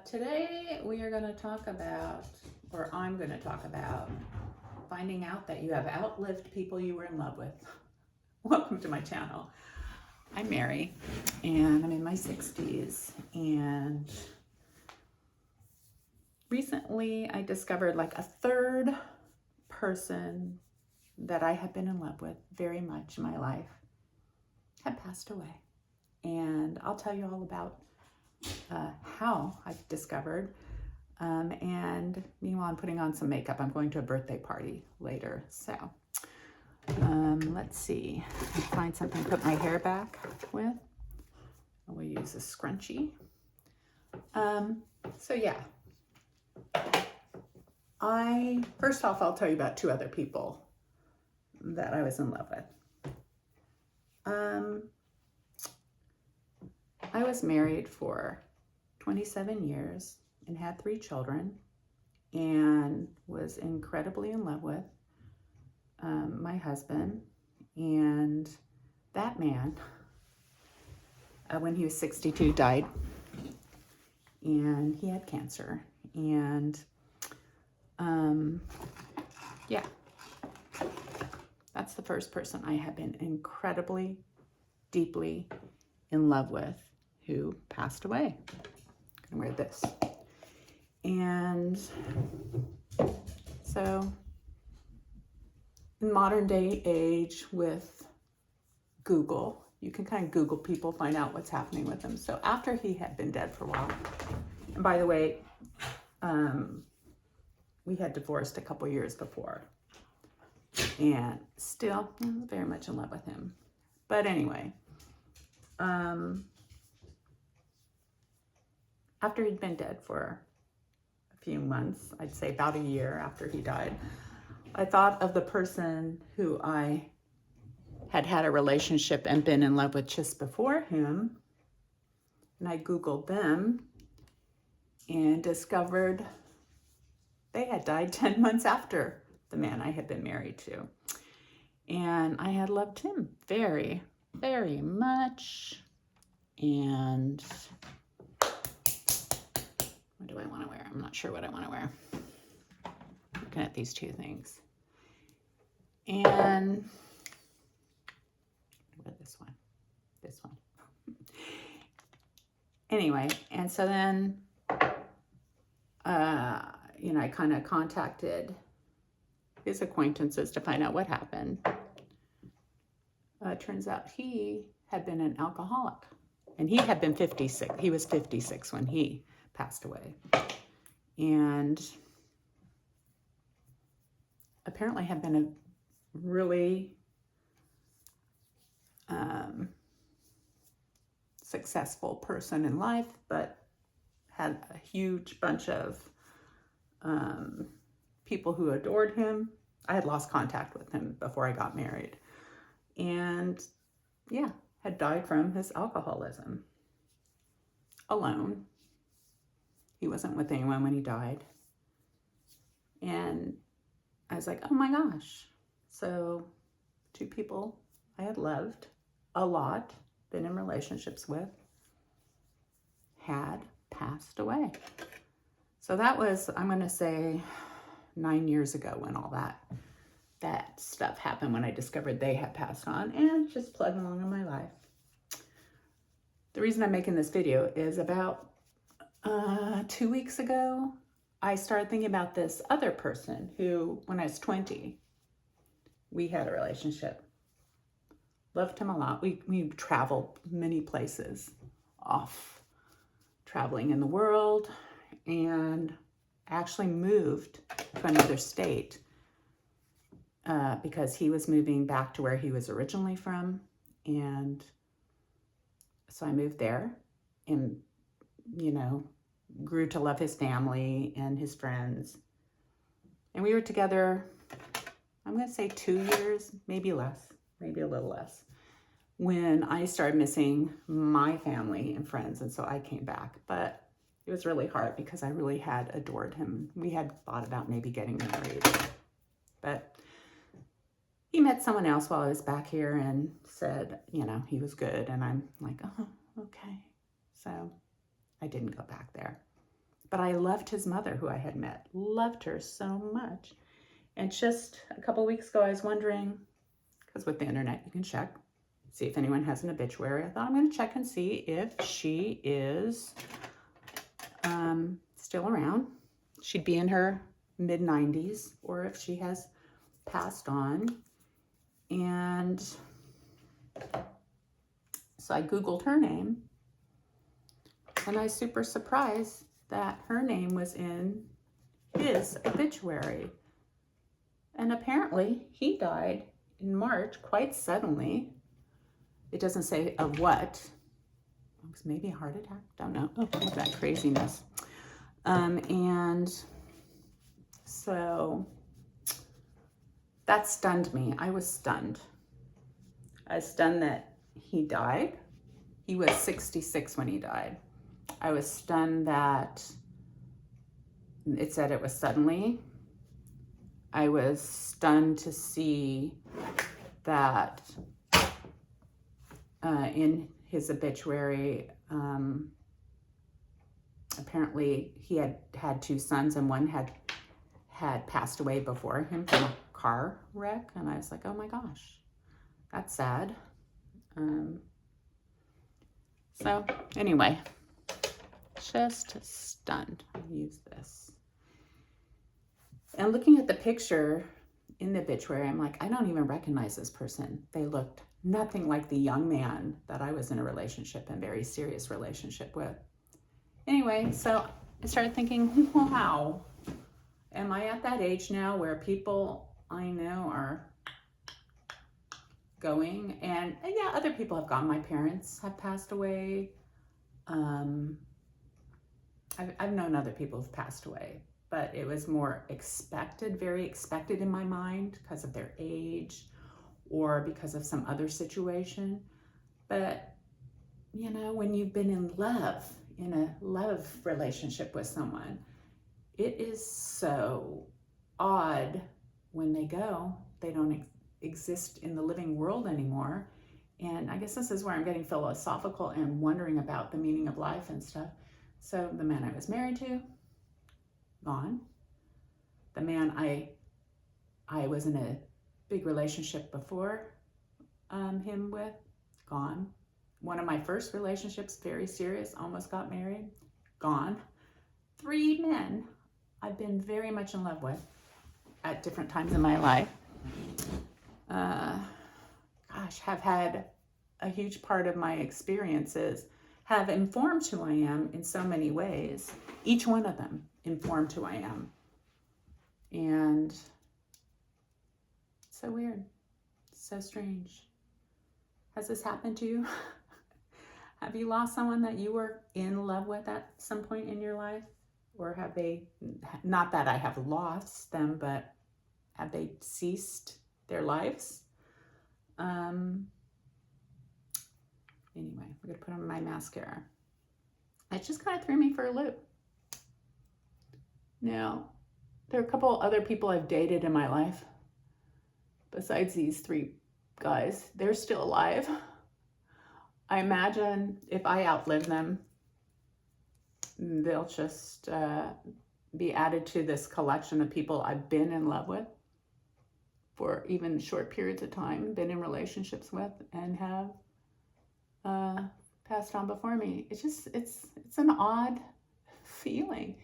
Today we are going to talk about, or I'm going to talk about, finding out that you have outlived people you were in love with. Welcome to my channel. I'm Mary, and I'm in my 60s, and recently I discovered like a third person that I had been in love with very much in my life had passed away. And I'll tell you all about how I've discovered. And meanwhile, I'm putting on some makeup. I'm going to a birthday party later. So let's see. I'll find something to put my hair back with. We'll use a scrunchie. So yeah. First off, I'll tell you about two other people that I was in love with. I was married for 27 years and had 3 children and was incredibly in love with my husband. And that man, when he was 62, died, and he had cancer. And yeah, that's the first person I have been incredibly, deeply in love with who passed away. I'm gonna wear this. And so in modern day age with Google, you can kind of Google people, find out what's happening with them. So after he had been dead for a while, and by the way, we had divorced a couple years before, and still I was very much in love with him. But anyway, after he'd been dead for a few months, I'd say about a year after he died, I thought of the person who I had had a relationship and been in love with just before him. And I Googled them and discovered they had died 10 months after the man I had been married to. And I had loved him very, very much. And what do I want to wear? I'm not sure what I want to wear. Looking at these two things. And what this one? This one. Anyway, and so then, I kind of contacted his acquaintances to find out what happened. Turns out he had been an alcoholic, and he had been 56. He was 56 when he passed away, and apparently had been a really successful person in life, but had a huge bunch of people who adored him. I had lost contact with him before I got married, and yeah, had died from his alcoholism alone. He wasn't with anyone when he died. And I was like, oh my gosh. So 2 people I had loved a lot, been in relationships with, had passed away. So that was, I'm going to say, 9 years ago when all that stuff happened, when I discovered they had passed on, and just plugging along in my life. The reason I'm making this video is about 2 weeks ago, I started thinking about this other person who, when I was 20, we had a relationship. Loved him a lot. We traveled many places, off traveling in the world, and actually moved to another state because he was moving back to where he was originally from. And so I moved there and, grew to love his family and his friends. And we were together, I'm going to say 2 years, maybe less, maybe a little less, when I started missing my family and friends. And so I came back, but it was really hard because I really had adored him. We had thought about maybe getting married, but he met someone else while I was back here and said, he was good. And I'm like, oh, okay. So I didn't go back there. But I loved his mother, who I had met. Loved her so much. And just a couple weeks ago, I was wondering, because with the internet, you can check, see if anyone has an obituary. I thought I'm going to check and see if she is still around. She'd be in her mid-90s, or if she has passed on. And so I Googled her name, and I was super surprised that her name was in his obituary. And apparently he died in March quite suddenly. It doesn't say of what. It was maybe a heart attack, don't know. Oh, look at that craziness. And so that stunned me. I was stunned. I was stunned that he died. He was 66 when he died. I was stunned that it said it was suddenly. I was stunned to see that in his obituary, apparently he had two sons, and one had passed away before him from a car wreck. And I was like, oh my gosh, that's sad. So anyway, just stunned. I'll use this. And looking at the picture in the obituary, I'm like, I don't even recognize this person. They looked nothing like the young man that I was in a relationship, and very serious relationship with. Anyway, so I started thinking, wow, am I at that age now where people I know are going? And yeah, other people have gone. My parents have passed away. I've known other people who've passed away, but it was more expected, very expected in my mind because of their age or because of some other situation. But, you know, when you've been in a love relationship with someone, it is so odd when they go. They don't exist in the living world anymore. And I guess this is where I'm getting philosophical and wondering about the meaning of life and stuff. So the man I was married to, gone. The man I was in a big relationship before him with, gone. One of my first relationships, very serious, almost got married, gone. 3 men I've been very much in love with at different times in my life. Have had a huge part of my experiences have informed who I am in so many ways. Each one of them informed who I am. And it's so weird. It's so strange. Has this happened to you? Have you lost someone that you were in love with at some point in your life? Or have they, not that I have lost them, but have they ceased their lives? Anyway, we're going to put on my mascara. It just kind of threw me for a loop. Now, there are a couple other people I've dated in my life besides these 3 guys. They're still alive. I imagine if I outlive them, they'll just be added to this collection of people I've been in love with for even short periods of time, been in relationships with, and have passed on before me. It's an odd feeling.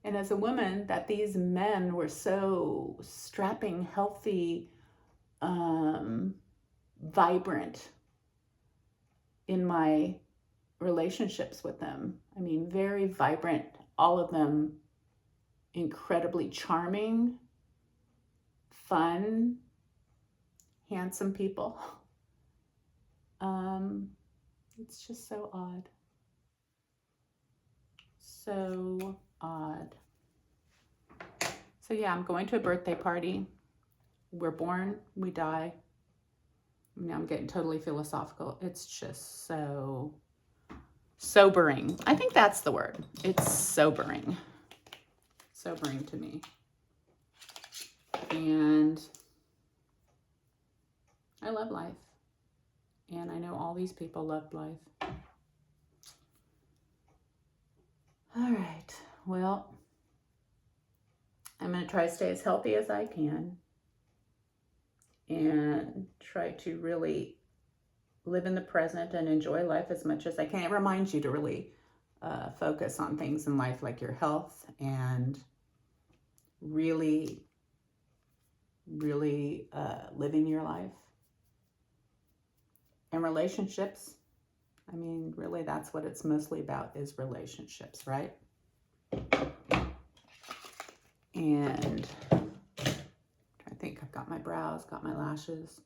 And as a woman, that these men were so strapping, healthy, vibrant in my relationships with them. I mean, very vibrant, all of them incredibly charming, fun, handsome people. It's just so odd. So odd. So yeah, I'm going to a birthday party. We're born, we die. Now I'm getting totally philosophical. It's just so sobering. I think that's the word. It's sobering. Sobering to me. And I love life. And I know all these people loved life. All right. well, I'm going to try to stay as healthy as I can and try to really live in the present and enjoy life as much as I can. It reminds you to really focus on things in life like your health and really, really living your life. And relationships, I mean, really that's what it's mostly about, is relationships, right? And I think I've got my brows, got my lashes.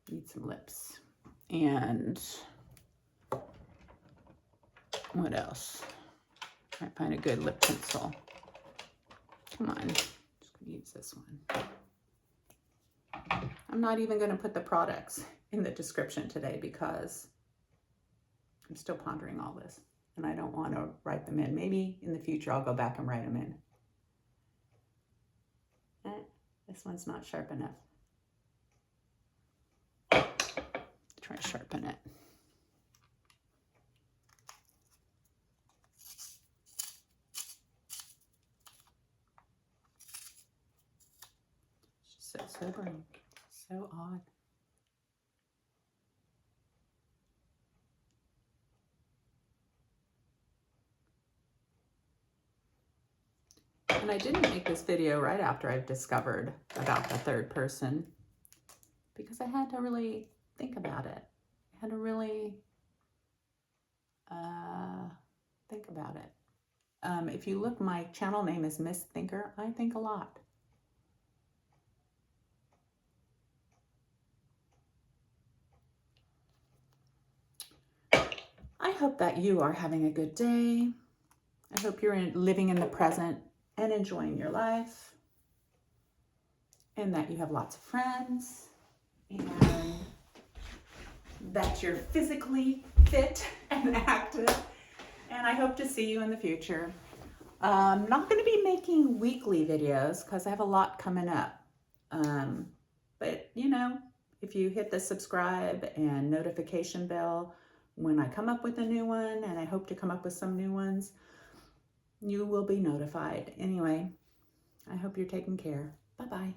Need some lips. And what else? Try to find a good lip pencil. Come on, just gonna use this one. I'm not even gonna put the products in the description today because I'm still pondering all this and I don't want to write them in. Maybe in the future I'll go back and write them in. This one's not sharp enough. Try to sharpen it. It's just so sobering, so odd. And I didn't make this video right after I've discovered about the third person because I had to really think about it. I had to really think about it. If you look, my channel name is Miss Thinker. I think a lot. I hope that you are having a good day. I hope you're living in the present and enjoying your life, and that you have lots of friends, and that you're physically fit and active. And I hope to see you in the future. I'm not going to be making weekly videos because I have a lot coming up. But you know, if you hit the subscribe and notification bell when I come up with a new one, and I hope to come up with some new ones, you will be notified. Anyway, I hope you're taking care. Bye-bye.